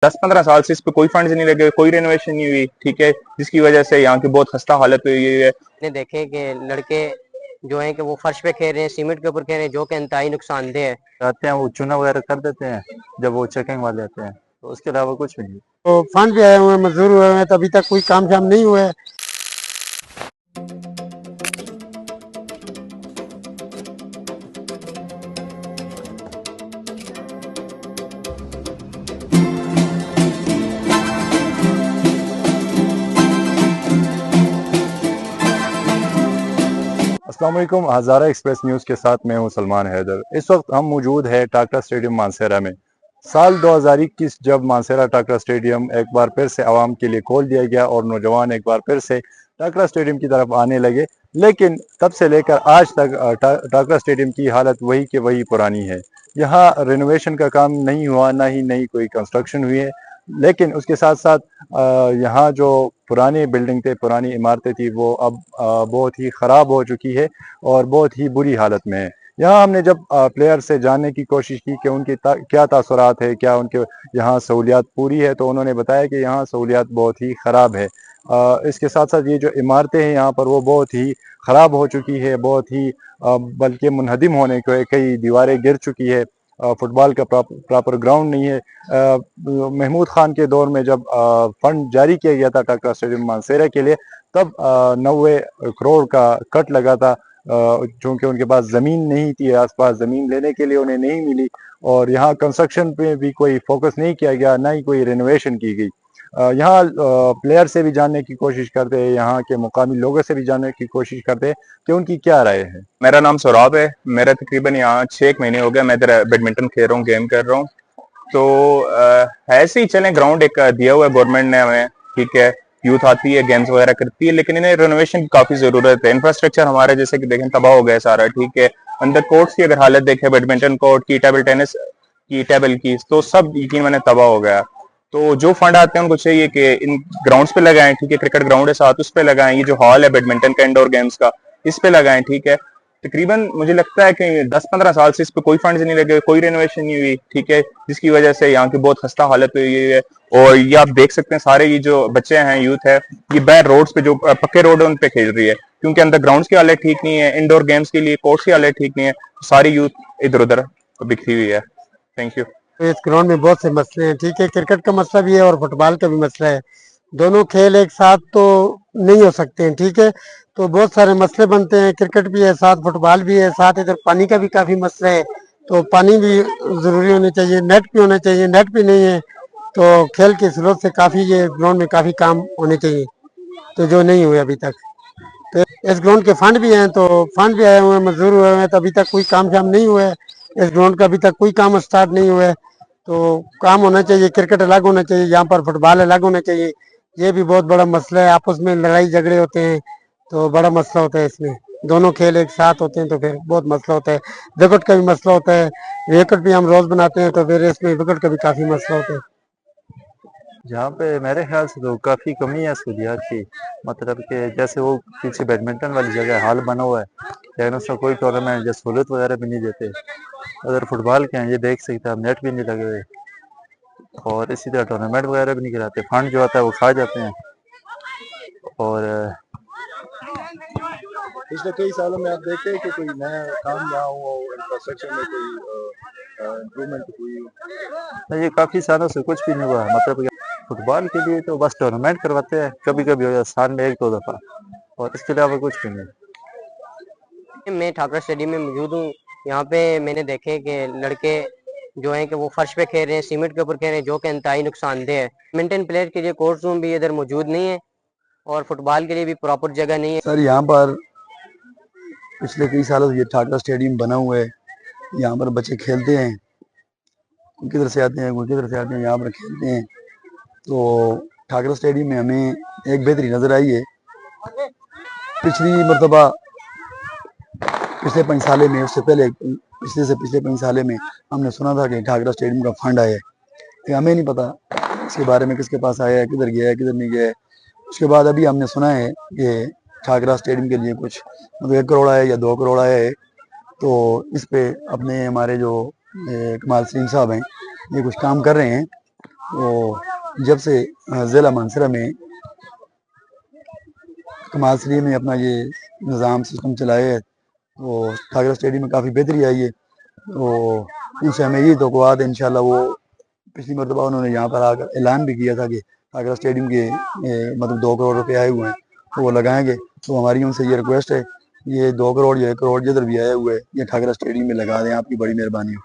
10-15 साल से इस पे कोई फंड्स नहीं लगे, कोई रेनोवेशन नहीं हुई, ठीक है, जिसकी वजह से यहाँ की बहुत खस्ता हालत हुई है। ने देखे कि लड़के जो हैं कि वो फर्श पे खेल रहे हैं, सीमेंट के ऊपर खेल रहे हैं, जो कि इंतहाई नुकसानदेह है। आते हैं वो चूना वगैरह कर देते हैं जब वो चेकिंग वाले आते हैं, तो उसके अलावा कुछ भी नहीं। तो फंड भी आए हुए हैं, मजदूर हुए हैं, तो अभी तक कोई काम शाम नहीं हुआ है। अस्सलाम वालेकुम, हज़ारा एक्सप्रेस न्यूज़ के साथ मैं हूं सलमान हैदर। इस वक्त हम मौजूद है टाकरा स्टेडियम मानसेरा में। साल 2021 जब मानसेरा टाकरा स्टेडियम एक बार फिर से आवाम के लिए खोल दिया गया और नौजवान एक बार फिर से टाकरा स्टेडियम की तरफ आने लगे, लेकिन तब से लेकर आज तक टाकरा स्टेडियम की हालत वही के वही पुरानी है। यहाँ रेनोवेशन का काम नहीं हुआ, ना ही नई कोई कंस्ट्रक्शन हुई है, लेकिन उसके साथ साथ यहाँ जो पुरानी बिल्डिंग थे, पुरानी इमारतें थी, वो अब बहुत ही ख़राब हो चुकी है और बहुत ही बुरी हालत में है। यहाँ हमने जब प्लेयर से जानने की कोशिश की कि उनकी क्या तासुरात है, क्या उनके यहाँ सहूलियात पूरी है, तो उन्होंने बताया कि यहाँ सहूलियात बहुत ही ख़राब है। इसके साथ साथ ये जो इमारतें हैं यहाँ पर, वो बहुत ही ख़राब हो चुकी है, बहुत ही बल्कि मुनहदिम होने को, कई दीवारें गिर चुकी है। फुटबॉल का प्रॉपर ग्राउंड नहीं है। महमूद खान के दौर में जब फंड जारी किया गया था टाकरा स्टेडियम मानसेरा के लिए, तब 90 करोड़ का कट लगा था। चूँकि उनके पास ज़मीन नहीं थी, आसपास ज़मीन लेने के लिए उन्हें नहीं मिली, और यहाँ कंस्ट्रक्शन पे भी कोई फोकस नहीं किया गया, ना ही कोई रेनोवेशन की गई। यहाँ प्लेयर से भी जानने की कोशिश करते हैं, यहाँ के मुकामी लोगों से भी जानने की कोशिश करते हैं कि उनकी क्या राय है। मेरा नाम सौरभ है। मेरा तकरीबन यहाँ 6 महीने हो गया, मैं इधर बैडमिंटन खेल रहा हूँ, गेम कर रहा हूँ। तो ऐसे ही चले, ग्राउंड एक दिया हुआ है गवर्नमेंट ने हमें, ठीक है, यूथ आती है, गेम्स वगैरह करती है, लेकिन इन्हें रेनोवेशन की काफी जरूरत है। इंफ्रास्ट्रक्चर हमारे जैसे कि देखें तबाह हो गया सारा, ठीक है। अंदर कोर्ट्स की अगर हालत देखें, बैडमिंटन कोर्ट की, टेबल टेनिस की, टेबल की, तो सब यकीन मैंने तबाह हो गया। तो जो फंड आते हैं उनको चाहिए कि इन ग्राउंड्स पे लगाएं, ठीक है, क्रिकेट ग्राउंड है साथ, उस पे लगाएं, ये जो हॉल है बैडमिंटन का, इंडोर गेम्स का, इस पे लगाएं, ठीक है। तकरीबन मुझे लगता है कि 10-15 साल से इस पे कोई फंड्स नहीं लगे, कोई रेनोवेशन नहीं हुई, ठीक है, जिसकी वजह से यहाँ की बहुत खस्ता हालत हुई है। और ये आप देख सकते हैं, सारे ये जो बच्चे हैं, यूथ है, ये बैर रोड्स पे, जो पक्के रोड है, उन पे खेल रही है, क्योंकि अंदर ग्राउंड्स की हालत ठीक नहीं है, इंडोर गेम्स के लिए कोर्ट्स की हालत ठीक नहीं है। सारी यूथ इधर उधर बिखरी हुई है। Thank you. तो इस ग्राउंड में बहुत से मसले हैं, ठीक है, क्रिकेट का मसला भी है और फुटबॉल का भी मसला है। दोनों खेल एक साथ तो नहीं हो सकते हैं, ठीक है, तो बहुत सारे मसले बनते हैं। क्रिकेट भी है साथ, फुटबॉल भी है साथ, इधर पानी का भी काफी मसला है, तो पानी भी जरूरी होने चाहिए, नेट भी होना चाहिए, नेट भी नहीं है। तो खेल की जरूरत से काफी ये ग्राउंड में काफी काम होने चाहिए, तो जो नहीं हुए अभी तक। तो इस ग्राउंड के फंड भी हैं, तो फंड भी आए हुए हैं, मजदूर हुए हैं, तो अभी तक कोई काम शाम नहीं हुआ है। इस ग्राउंड का अभी तक कोई काम स्टार्ट नहीं हुआ है, तो काम होना चाहिए। क्रिकेट अलग होना चाहिए, यहाँ पर फुटबॉल अलग होना चाहिए। ये भी बहुत बड़ा मसला है, आपस में लड़ाई झगड़े होते हैं, तो बड़ा मसला होता है इसमें। दोनों खेल एक साथ होते हैं तो फिर बहुत मसला होता है। विकेट का भी मसला होता है, विकेट भी हम रोज बनाते हैं, तो फिर इसमें विकेट का भी काफी मसला होता है। जहाँ पे मेरे ख्याल से तो काफ़ी कमी है सहूलियात की। मतलब कि जैसे वो पीछे बैडमिंटन वाली जगह हाल बना हुआ है, लेकिन उसका कोई टूर्नामेंट या सहूलत वगैरह भी नहीं देते। अगर फुटबॉल के हैं, ये देख सकते हैं आप, नेट भी नहीं लगे हुए, और इसी तरह टूर्नामेंट वगैरह भी नहीं कराते। फंड जो आता है वो खा जाते हैं। और पिछले कई सालों में आप देखते हैं कि कोई नया काम यहाँ हुआ हो, इंफ्रास्ट्रक्चर में कोई इम्प्रूवमेंट हुई? ये काफ़ी सालों से कुछ भी नहीं हुआ। मतलब फुटबॉल के लिए तो बस टूर्नामेंट करवाते हैं, कभी कभी हो जाता है, साल में 1-2 दफ़ा, और इसके अलावा कुछ भी नहीं। मैं ठाकरा स्टेडियम में मौजूद हूँ। यहाँ पे मैंने देखे कि लड़के जो हैं कि वो फर्श पे खेल रहे हैं, सीमेंट के ऊपर खेल रहे हैं, जो कि इंतहाई नुकसानदेह है। बैडमिंटन प्लेयर के लिए कोर्ट रूम भी इधर मौजूद नहीं है, और फुटबॉल के लिए भी प्रॉपर जगह नहीं है। सर, यहाँ पर पिछले कई सालों से ये ठाकरा स्टेडियम बना हुआ है, यहाँ पर बच्चे खेलते हैं, कोई किधर से आते हैं, कोई किधर से आते हैं, यहाँ पर खेलते हैं। तो ठाकरा स्टेडियम में हमें एक बेहतरी नज़र आई है। पिछली मरतबा पिछले 5 साल में, उससे पहले पिछले 5 साल में हमने सुना था कि ठाकरा स्टेडियम का फंड आया है, तो हमें नहीं पता इसके बारे में, किसके पास आया है, किधर गया है, किधर नहीं गया है। उसके बाद अभी हमने सुना है कि ठाकरा स्टेडियम के लिए कुछ मतलब 1 करोड़ आया या 2 करोड़ आया है। तो इस पे अपने हमारे जो कमाल सलीम साहब हैं, ये कुछ काम कर रहे हैं। तो जब से ज़िला मानसरा में कमाल सलीम ने अपना ये निज़ाम सिस्टम चलाया है तो ठाकरा स्टेडियम में काफ़ी बेहतरी आई है। तो उनसे हमें यही तो है इंशाल्लाह। वो पिछली मरतबा उन्होंने यहाँ पर आकर ऐलान भी किया था कि ठाकरा स्टेडियम के मतलब 2 करोड़ रुपए आए हुए हैं तो वो लगाएंगे। तो हमारी उनसे ये रिक्वेस्ट है, ये 2 करोड़ या 1 करोड़ जिधर भी आए हुए हैं ये ठाकरा स्टेडियम में लगा दें, आपकी बड़ी मेहरबानी हो।